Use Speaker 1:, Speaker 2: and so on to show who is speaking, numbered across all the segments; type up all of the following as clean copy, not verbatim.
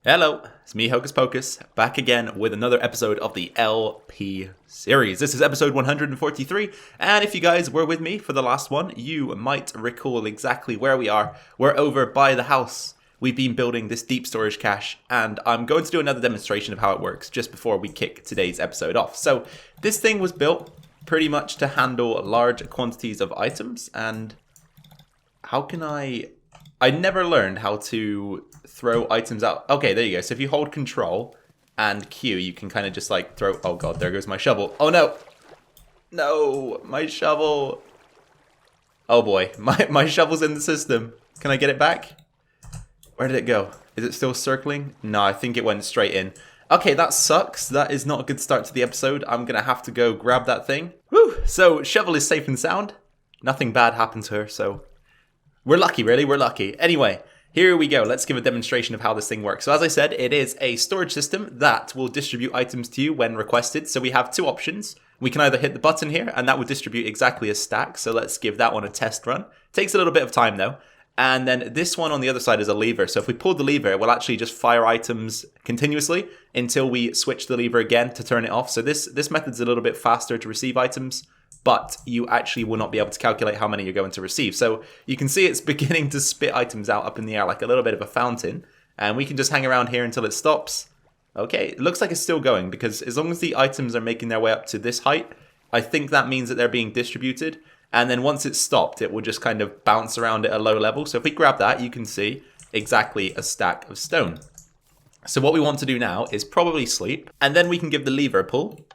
Speaker 1: Hello, it's me, Hocus Pocus, back again with another episode of the LP series. This is episode 143, and if you guys were with me for the last one, you might recall exactly where we are. We're over by the house. We've been building this deep storage cache, and I'm going to do another demonstration of how it works just before we kick today's episode off. So, this thing was built pretty much to handle large quantities of items, and how can I never learned how to throw items out. Okay, there you go. So if you hold control and Q, you can kind of just like throw... Oh god, there goes my shovel. Oh no! No! My shovel! Oh boy, my shovel's in the system. Can I get it back? Where did it go? Is it still circling? No, I think it went straight in. Okay, that sucks. That is not a good start to the episode. I'm gonna have to go grab that thing. Woo! So, shovel is safe and sound. Nothing bad happened to her, so... We're lucky, really. We're lucky. Anyway, here we go. Let's give a demonstration of how this thing works. So as I said, it is a storage system that will distribute items to you when requested. So we have two options. We can either hit the button here, and that will distribute exactly a stack. So let's give that one a test run. Takes a little bit of time, though. And then this one on the other side is a lever. So if we pull the lever, it will actually just fire items continuously until we switch the lever again to turn it off. So this method's a little bit faster to receive items, but you actually will not be able to calculate how many you're going to receive. So you can see it's beginning to spit items out up in the air like a little bit of a fountain. And we can just hang around here until it stops. Okay, it looks like it's still going because as long as the items are making their way up to this height, I think that means that they're being distributed. And then once it's stopped, it will just kind of bounce around at a low level. So if we grab that, you can see exactly a stack of stone. So what we want to do now is probably sleep. And then we can give the lever a pull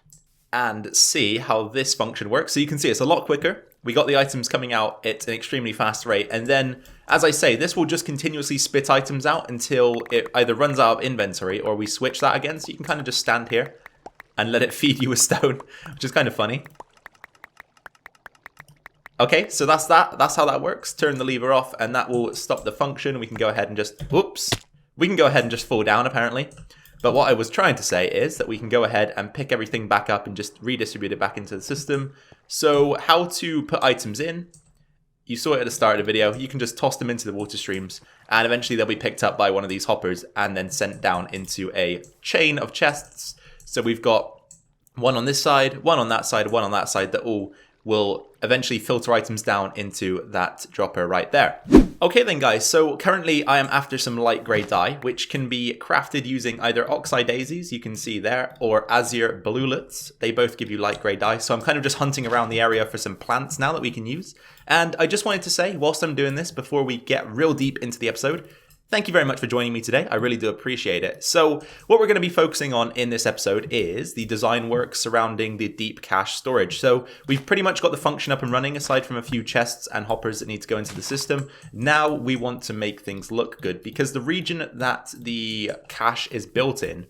Speaker 1: and see how this function works. So you can see it's a lot quicker. We got the items coming out at an extremely fast rate. And then, as I say, this will just continuously spit items out until it either runs out of inventory or we switch that again. So you can kind of just stand here and let it feed you a stone, which is kind of funny. Okay, so that's that. That's how that works. Turn the lever off and that will stop the function. We can go ahead and just, whoops. We can go ahead and just fall down apparently. But what I was trying to say is that we can go ahead and pick everything back up and just redistribute it back into the system. So how to put items in, you saw it at the start of the video, you can just toss them into the water streams and eventually they'll be picked up by one of these hoppers and then sent down into a chain of chests. So we've got one on this side, one on that side, one on that side that all will eventually filter items down into that dropper right there. Okay then guys, so currently I am after some light grey dye, which can be crafted using either oxide daisies, you can see there, or azure bluelets. They both give you light grey dye, so I'm kind of just hunting around the area for some plants now that we can use. And I just wanted to say, whilst I'm doing this, before we get real deep into the episode, thank you very much for joining me today. I really do appreciate it. So what we're going to be focusing on in this episode is the design work surrounding the deep cache storage. So we've pretty much got the function up and running aside from a few chests and hoppers that need to go into the system. Now we want to make things look good because the region that the cache is built in,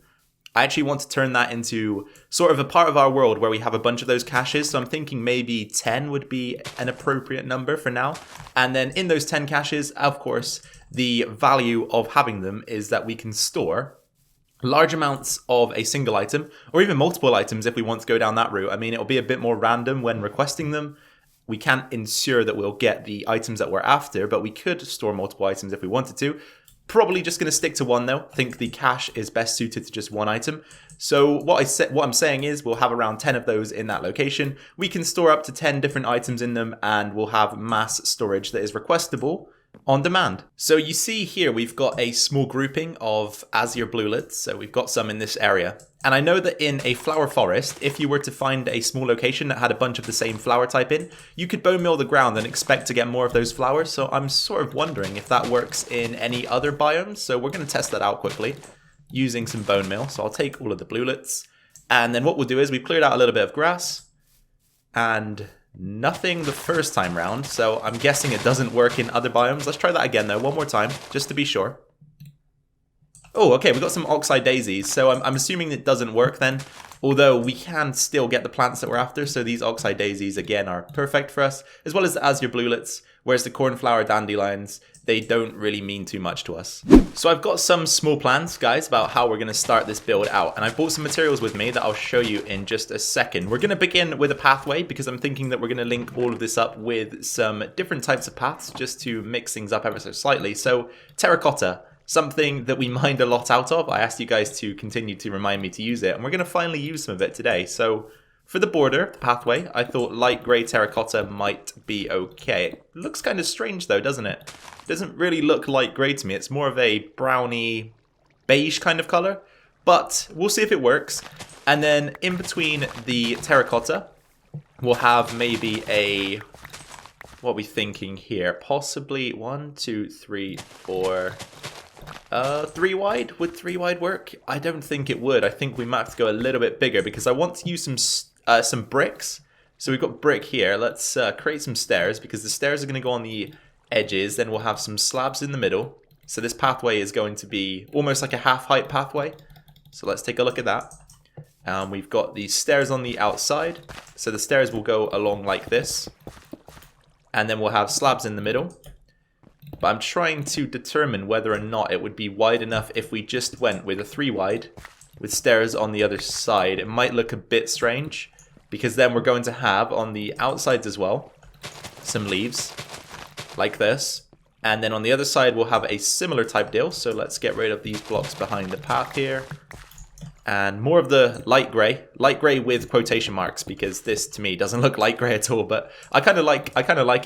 Speaker 1: I actually want to turn that into sort of a part of our world where we have a bunch of those caches. So I'm thinking maybe 10 would be an appropriate number for now. And then in those 10 caches, of course, the value of having them is that we can store large amounts of a single item or even multiple items if we want to go down that route. I mean, it'll be a bit more random when requesting them. We can't ensure that we'll get the items that we're after, but we could store multiple items if we wanted to. Probably just going to stick to one though. I think the cache is best suited to just one item. So what I'm saying is we'll have around 10 of those in that location. We can store up to 10 different items in them and we'll have mass storage that is requestable on demand. So you see here we've got a small grouping of azure bluelets. So we've got some in this area. And I know that in a flower forest, if you were to find a small location that had a bunch of the same flower type in, you could bone meal the ground and expect to get more of those flowers. So I'm sort of wondering if that works in any other biomes. So we're going to test that out quickly using some bone meal. So I'll take all of the bluelets. And then what we'll do is we've cleared out a little bit of grass and nothing the first time round. So I'm guessing it doesn't work in other biomes. Let's try that again though, one more time, just to be sure. Oh, okay, we got some oxide daisies, so I'm assuming it doesn't work then, although we can still get the plants that we're after, so these oxide daisies, again, are perfect for us, as well as the azure bluelets, whereas the cornflower dandelions, they don't really mean too much to us. So I've got some small plans, guys, about how we're going to start this build out, and I've brought some materials with me that I'll show you in just a second. We're going to begin with a pathway, because I'm thinking that we're going to link all of this up with some different types of paths, just to mix things up ever so slightly. So terracotta something that we mined a lot out of. I asked you guys to continue to remind me to use it, and we're going to finally use some of it today. So for the border, the pathway, I thought light grey terracotta might be okay. It looks kind of strange though, doesn't it? It doesn't really look light grey to me. It's more of a browny beige kind of colour, but we'll see if it works. And then in between the terracotta, we'll have maybe a, what are we thinking here? Possibly 1, 2, 3, 4, 3 wide. Would 3 wide work? I don't think it would. I think we might have to go a little bit bigger because I want to use some bricks. So we've got brick here. Let's create some stairs because the stairs are going to go on the edges. Then we'll have some slabs in the middle. So this pathway is going to be almost like a half height pathway. So let's take a look at that. We've got the stairs on the outside. So the stairs will go along like this. And then we'll have slabs in the middle. But I'm trying to determine whether or not it would be wide enough if we just went with a 3 wide with stairs on the other side. It might look a bit strange because then we're going to have on the outsides as well some leaves like this. And then on the other side we'll have a similar type deal. So let's get rid of these blocks behind the path here. And more of the light grey with quotation marks because this to me doesn't look light grey at all. But I kind of like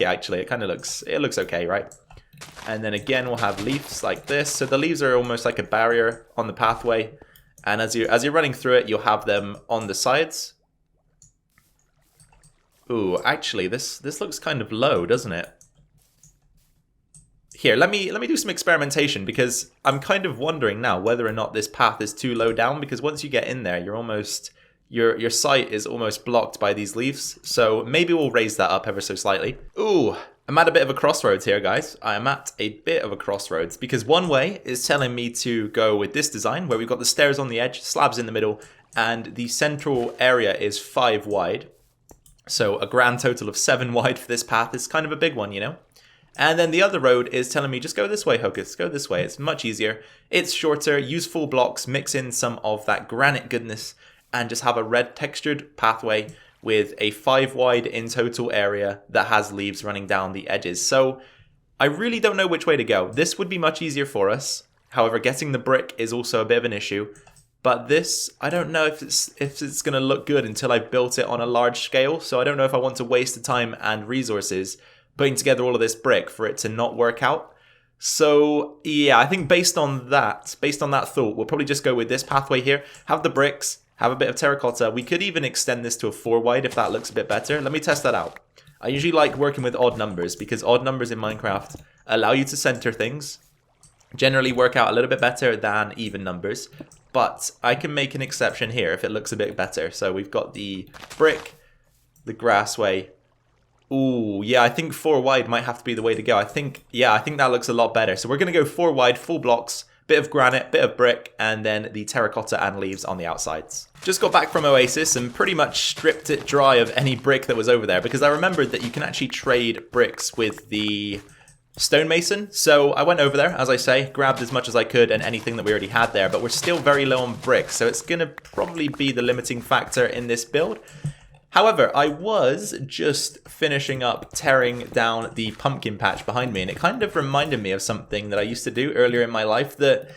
Speaker 1: it actually. It looks okay, right? And then again we'll have leaves like this. So the leaves are almost like a barrier on the pathway. And as you're running through it, you'll have them on the sides. Ooh, actually this looks kind of low, doesn't it? Here, let me do some experimentation because I'm kind of wondering now whether or not this path is too low down because once you get in there, you're almost your sight is almost blocked by these leaves. So maybe we'll raise that up ever so slightly. Ooh, I'm at a bit of a crossroads here, guys. I am at a bit of a crossroads because one way is telling me to go with this design where we've got the stairs on the edge, slabs in the middle, and the central area is 5 wide. So a grand total of 7 wide for this path is kind of a big one, you know? And then the other road is telling me, just go this way, Hocus, go this way. It's much easier. It's shorter, use full blocks, mix in some of that granite goodness, and just have a red textured pathway with a 5 wide in total area that has leaves running down the edges. So I really don't know which way to go. This would be much easier for us. However, getting the brick is also a bit of an issue. But this, I don't know if it's going to look good until I've built it on a large scale. So I don't know if I want to waste the time and resources putting together all of this brick for it to not work out. So yeah, I think based on that thought, we'll probably just go with this pathway here. Have the bricks, have a bit of terracotta. We could even extend this to a 4 wide if that looks a bit better. Let me test that out. I usually like working with odd numbers because odd numbers in Minecraft allow you to center things. Generally work out a little bit better than even numbers. But I can make an exception here if it looks a bit better. So we've got the brick, the grassway. Ooh, yeah, I think 4 wide might have to be the way to go. I think that looks a lot better. So we're going to go 4 wide, full blocks, bit of granite, bit of brick, and then the terracotta and leaves on the outsides. Just got back from Oasis and pretty much stripped it dry of any brick that was over there because I remembered that you can actually trade bricks with the stonemason. So I went over there, as I say, grabbed as much as I could and anything that we already had there, but we're still very low on bricks. So it's going to probably be the limiting factor in this build. However, I was just finishing up tearing down the pumpkin patch behind me, and it kind of reminded me of something that I used to do earlier in my life that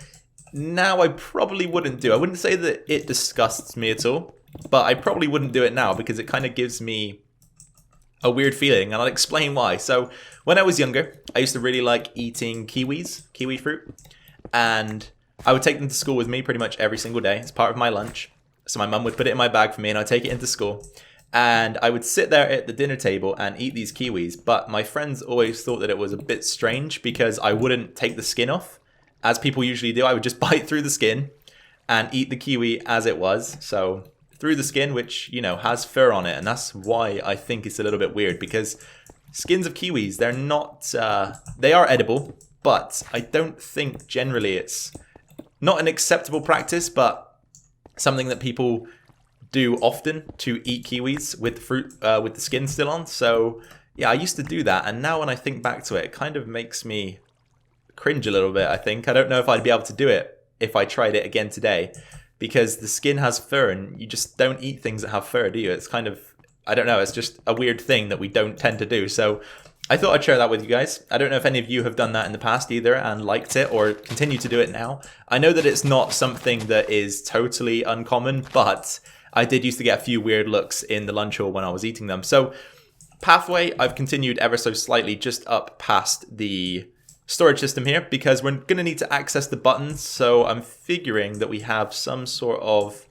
Speaker 1: now I probably wouldn't do. I wouldn't say that it disgusts me at all, but I probably wouldn't do it now because it kind of gives me a weird feeling, and I'll explain why. So when I was younger, I used to really like eating kiwi fruit, and I would take them to school with me pretty much every single day. It's part of my lunch. So my mum would put it in my bag for me, and I'd take it into school. And I would sit there at the dinner table and eat these kiwis, but my friends always thought that it was a bit strange because I wouldn't take the skin off, as people usually do. I would just bite through the skin and eat the kiwi as it was. So through the skin, which, you know, has fur on it, and that's why I think it's a little bit weird because skins of kiwis, they're not, they are edible, but I don't think generally it's not an acceptable practice, but something that people do often to eat kiwis with the fruit, with the skin still on. So yeah, I used to do that, and now when I think back to it, it kind of makes me cringe a little bit, I think. I don't know if I'd be able to do it if I tried it again today, because the skin has fur, and you just don't eat things that have fur, do you? It's kind of, I don't know, it's just a weird thing that we don't tend to do. So I thought I'd share that with you guys. I don't know if any of you have done that in the past either and liked it or continue to do it now. I know that it's not something that is totally uncommon, but I did used to get a few weird looks in the lunch hall when I was eating them. So pathway, I've continued ever so slightly just up past the storage system here because we're going to need to access the buttons. So I'm figuring that we have some sort of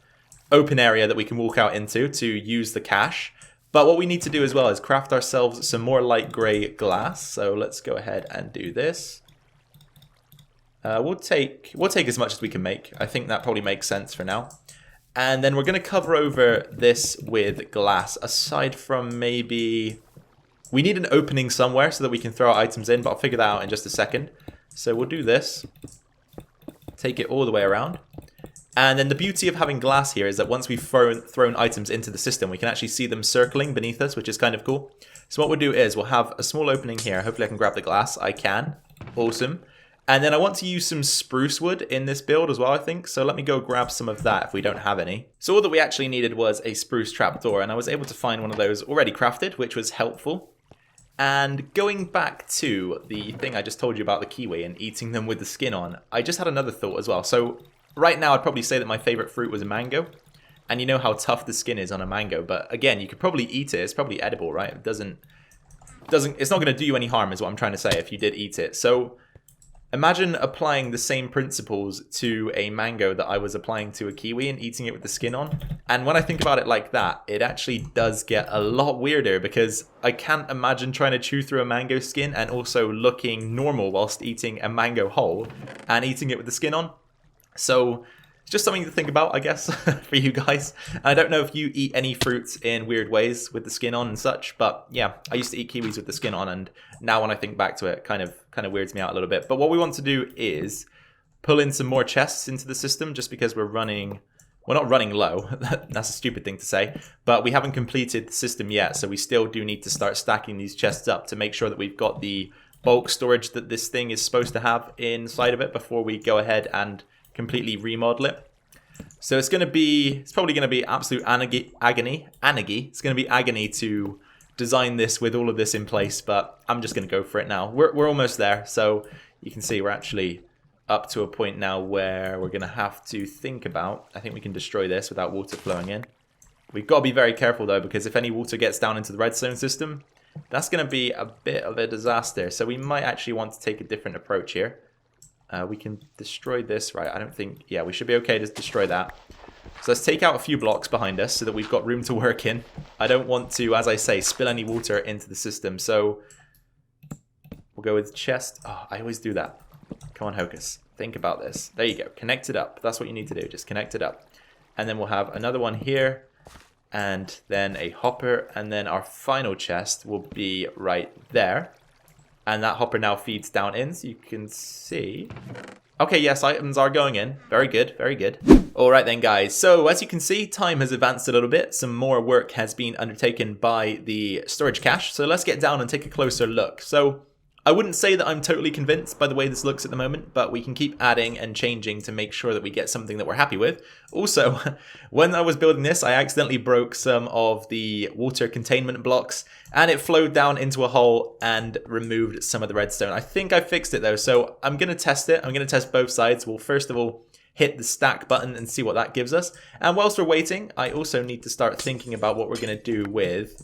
Speaker 1: open area that we can walk out into to use the cache. But what we need to do as well is craft ourselves some more light grey glass. So let's go ahead and do this. We'll take as much as we can make. I think that probably makes sense for now. And then we're going to cover over this with glass. Aside from maybe... we need an opening somewhere so that we can throw our items in. But I'll figure that out in just a second. So we'll do this. Take it all the way around. And then the beauty of having glass here is that once we've thrown items into the system, we can actually see them circling beneath us, which is kind of cool. So what we'll do is we'll have a small opening here. Hopefully I can grab the glass. I can. Awesome. And then I want to use some spruce wood in this build as well, I think. So let me go grab some of that if we don't have any. So all that we actually needed was a spruce trapdoor, and I was able to find one of those already crafted, which was helpful. And going back to the thing I just told you about the kiwi and eating them with the skin on, I just had another thought as well. So right now, I'd probably say that my favorite fruit was a mango. And you know how tough the skin is on a mango. But again, you could probably eat it. It's probably edible, right? It's not going to do you any harm is what I'm trying to say if you did eat it. So imagine applying the same principles to a mango that I was applying to a kiwi and eating it with the skin on. And when I think about it like that, it actually does get a lot weirder because I can't imagine trying to chew through a mango skin and also looking normal whilst eating a mango whole and eating it with the skin on. So it's just something to think about, I guess, for you guys. I don't know if you eat any fruits in weird ways with the skin on and such, but yeah, I used to eat kiwis with the skin on, and now when I think back to it, it kind of weirds me out a little bit. But what we want to do is pull in some more chests into the system just because we're not running low. That's a stupid thing to say, but we haven't completed the system yet, so we still do need to start stacking these chests up to make sure that we've got the bulk storage that this thing is supposed to have inside of it before we go ahead and completely remodel it. So it's probably going to be absolute agony. It's going to be agony to design this with all of this in place, but I'm just going to go for it now. We're almost there, so you can see we're actually up to a point now where we're going to have to think about, I think we can destroy this without water flowing in. We've got to be very careful though, because if any water gets down into the redstone system, that's going to be a bit of a disaster. So we might actually want to take a different approach here. We can destroy this, right? I don't think... yeah, we should be okay to destroy that. So let's take out a few blocks behind us so that we've got room to work in. I don't want to, as I say, spill any water into the system. So we'll go with chest. Oh, I always do that. Come on, Hocus. Think about this. There you go. Connect it up. That's what you need to do. Just connect it up. And then we'll have another one here. And then a hopper. And then our final chest will be right there. And that hopper now feeds down in, so you can see. Okay, yes, items are going in. Very good, very good. Alright then, guys. So, as you can see, time has advanced a little bit. Some more work has been undertaken by the storage cache. So, let's get down and take a closer look. So, I wouldn't say that I'm totally convinced by the way this looks at the moment, but we can keep adding and changing to make sure that we get something that we're happy with. Also, when I was building this, I accidentally broke some of the water containment blocks, and it flowed down into a hole and removed some of the redstone. I think I fixed it though, so I'm going to test it. I'm going to test both sides. We'll first of all hit the stack button and see what that gives us. And whilst we're waiting, I also need to start thinking about what we're going to do with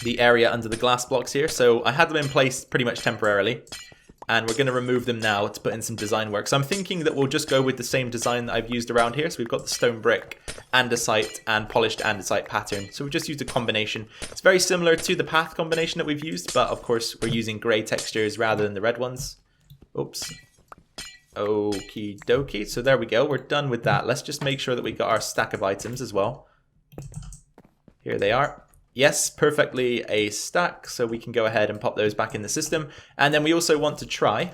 Speaker 1: the area under the glass blocks here. So I had them in place pretty much temporarily, and we're going to remove them now to put in some design work. So I'm thinking that we'll just go with the same design that I've used around here. So we've got the stone brick, andesite, and polished andesite pattern. So we've just used a combination. It's very similar to the path combination that we've used, but of course we're using grey textures rather than the red ones. Oops. Okie dokie. So there we go. We're done with that. Let's just make sure that we got our stack of items as well. Here they are. Yes, perfectly a stack, so we can go ahead and pop those back in the system. And then we also want to try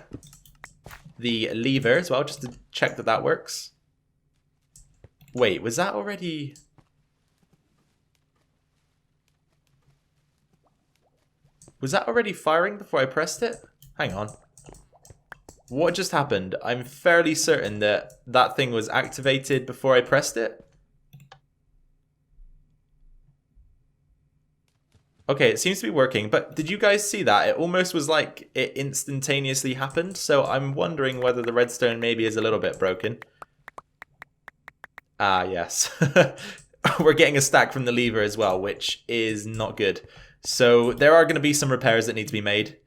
Speaker 1: the lever as well, just to check that that works. Wait, was that already... was that already firing before I pressed it? Hang on. What just happened? I'm fairly certain that that thing was activated before I pressed it. Okay, it seems to be working, but did you guys see that? It almost was like it instantaneously happened, so I'm wondering whether the redstone maybe is a little bit broken. Ah, yes. We're getting a stack from the lever as well, which is not good. So there are going to be some repairs that need to be made.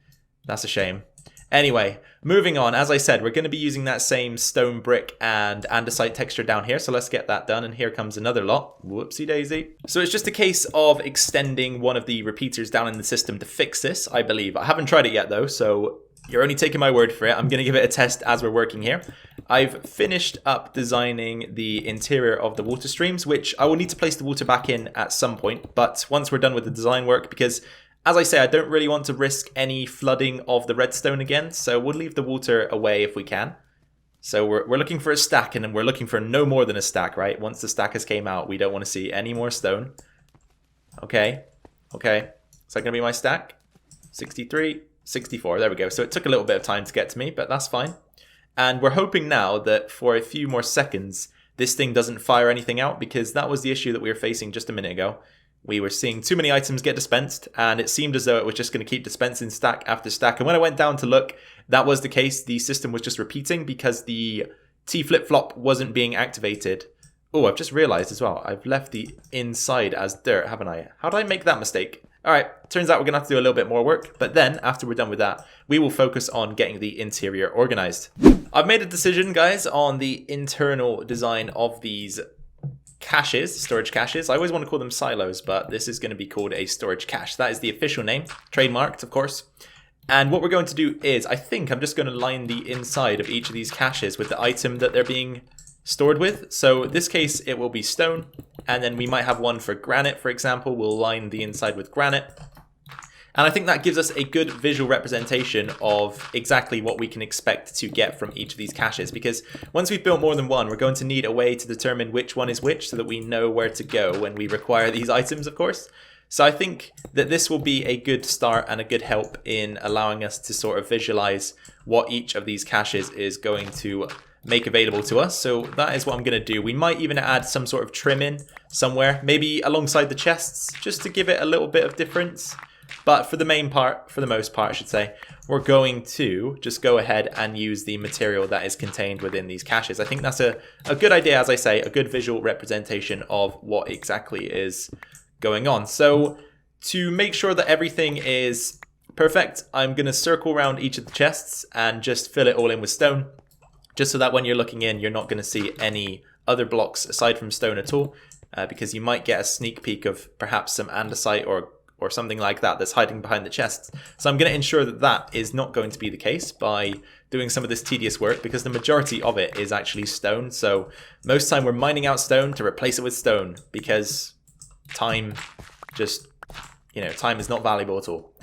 Speaker 1: That's a shame. Anyway, moving on. As I said, we're going to be using that same stone brick and andesite texture down here. So let's get that done. And here comes another lot. Whoopsie daisy. So it's just a case of extending one of the repeaters down in the system to fix this, I believe. I haven't tried it yet though, so you're only taking my word for it. I'm going to give it a test as we're working here. I've finished up designing the interior of the water streams, which I will need to place the water back in at some point. But once we're done with the design work, because as I say, I don't really want to risk any flooding of the redstone again, so we'll leave the water away if we can. So we're looking for a stack, and we're looking for no more than a stack, right? Once the stack has came out, we don't want to see any more stone. Okay, okay. Is that going to be my stack? 63, 64, there we go. So it took a little bit of time to get to me, but that's fine. And we're hoping now that for a few more seconds, this thing doesn't fire anything out, because that was the issue that we were facing just a minute ago. We were seeing too many items get dispensed, and it seemed as though it was just going to keep dispensing stack after stack. And when I went down to look, that was the case. The system was just repeating because the T flip-flop wasn't being activated. Oh, I've just realized as well, I've left the inside as dirt, haven't I? How did I make that mistake? Alright, turns out we're going to have to do a little bit more work, but then, after we're done with that, we will focus on getting the interior organized. I've made a decision, guys, on the internal design of these caches, storage caches. I always want to call them silos, but this is going to be called a storage cache. That is the official name, trademarked, of course. And what we're going to do is, I think I'm just going to line the inside of each of these caches with the item that they're being stored with. So in this case, it will be stone, and then we might have one for granite, for example. We'll line the inside with granite. And I think that gives us a good visual representation of exactly what we can expect to get from each of these caches. Because once we've built more than one, we're going to need a way to determine which one is which so that we know where to go when we require these items, of course. So I think that this will be a good start and a good help in allowing us to sort of visualize what each of these caches is going to make available to us. So that is what I'm going to do. We might even add some sort of trim in somewhere, maybe alongside the chests, just to give it a little bit of difference. But for the most part, I should say, we're going to just go ahead and use the material that is contained within these caches. I think that's a good idea, as I say, a good visual representation of what exactly is going on. So to make sure that everything is perfect, I'm going to circle around each of the chests and just fill it all in with stone, just so that when you're looking in, you're not going to see any other blocks aside from stone at all, because you might get a sneak peek of perhaps some andesite or something like that that's hiding behind the chests. So I'm going to ensure that that is not going to be the case by doing some of this tedious work, because the majority of it is actually stone. So most time we're mining out stone to replace it with stone, because time just, time is not valuable at all.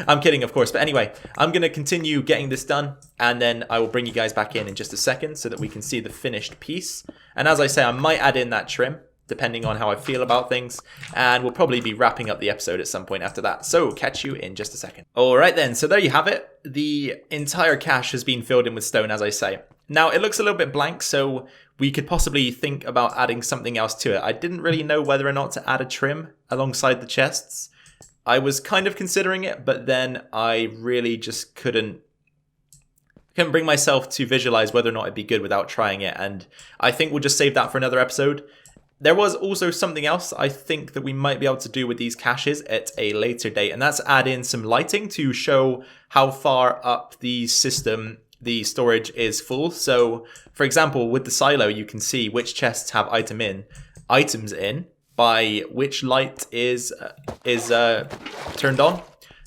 Speaker 1: I'm kidding, of course. But anyway, I'm going to continue getting this done, and then I will bring you guys back in just a second so that we can see the finished piece. And as I say, I might add in that trim, depending on how I feel about things, and we'll probably be wrapping up the episode at some point after that. So catch you in just a second. Alright then, so there you have it. The entire cache has been filled in with stone, as I say. Now it looks a little bit blank, so we could possibly think about adding something else to it. I didn't really know whether or not to add a trim alongside the chests. I was kind of considering it, but then I really just couldn't bring myself to visualize whether or not it'd be good without trying it, and I think we'll just save that for another episode. There was also something else I think that we might be able to do with these caches at a later date, and that's add in some lighting to show how far up the system the storage is full. So, for example, with the silo, you can see which chests have items in by which light is turned on.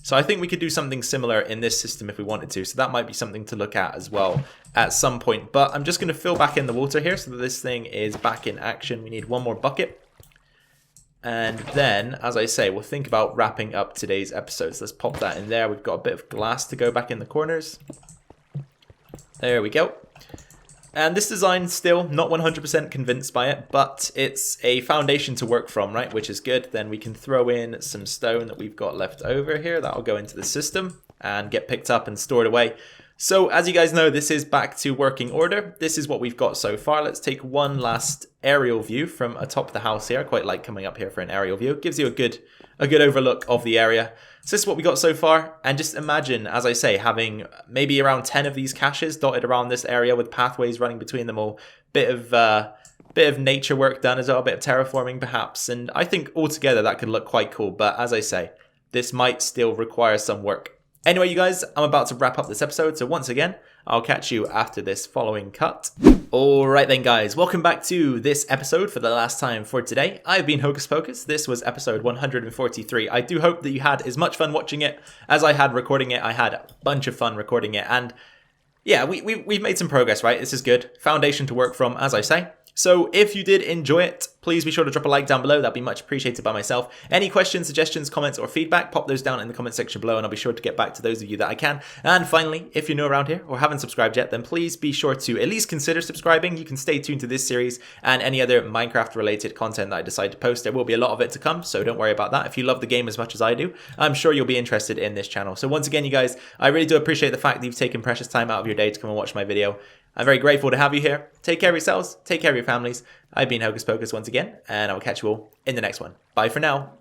Speaker 1: So I think we could do something similar in this system if we wanted to. So that might be something to look at as well at some point. But I'm just going to fill back in the water here so that this thing is back in action. We need one more bucket. And then, as I say, we'll think about wrapping up today's episode. So let's pop that in there. We've got a bit of glass to go back in the corners. There we go. And this design, still not 100% convinced by it, but it's a foundation to work from, right? Which is good. Then we can throw in some stone that we've got left over here. That'll go into the system and get picked up and stored away. So as you guys know, this is back to working order. This is what we've got so far. Let's take one last aerial view from atop the house here. I quite like coming up here for an aerial view. It gives you a good overlook of the area. So this is what we got so far, and just imagine, as I say, having maybe around 10 of these caches dotted around this area with pathways running between them all. Bit of nature work done as well, a bit of terraforming perhaps, and I think altogether that could look quite cool, but as I say, this might still require some work. Anyway, you guys, I'm about to wrap up this episode, so once again, I'll catch you after this following cut. Alright then guys, welcome back to this episode for the last time for today. I've been Hocus Pocus, this was episode 143. I do hope that you had as much fun watching it as I had recording it. I had a bunch of fun recording it, and yeah, we've made some progress, right? This is good. Foundation to work from, as I say. So if you did enjoy it, please be sure to drop a like down below. That'd be much appreciated by myself. Any questions, suggestions, comments, or feedback, pop those down in the comment section below, and I'll be sure to get back to those of you that I can. And finally, if you're new around here or haven't subscribed yet, then please be sure to at least consider subscribing. You can stay tuned to this series and any other Minecraft-related content that I decide to post. There will be a lot of it to come, so don't worry about that. If you love the game as much as I do, I'm sure you'll be interested in this channel. So once again, you guys, I really do appreciate the fact that you've taken precious time out of your day to come and watch my video. I'm very grateful to have you here. Take care of yourselves. Take care of your families. I've been Hocus Pocus once again, and I will catch you all in the next one. Bye for now.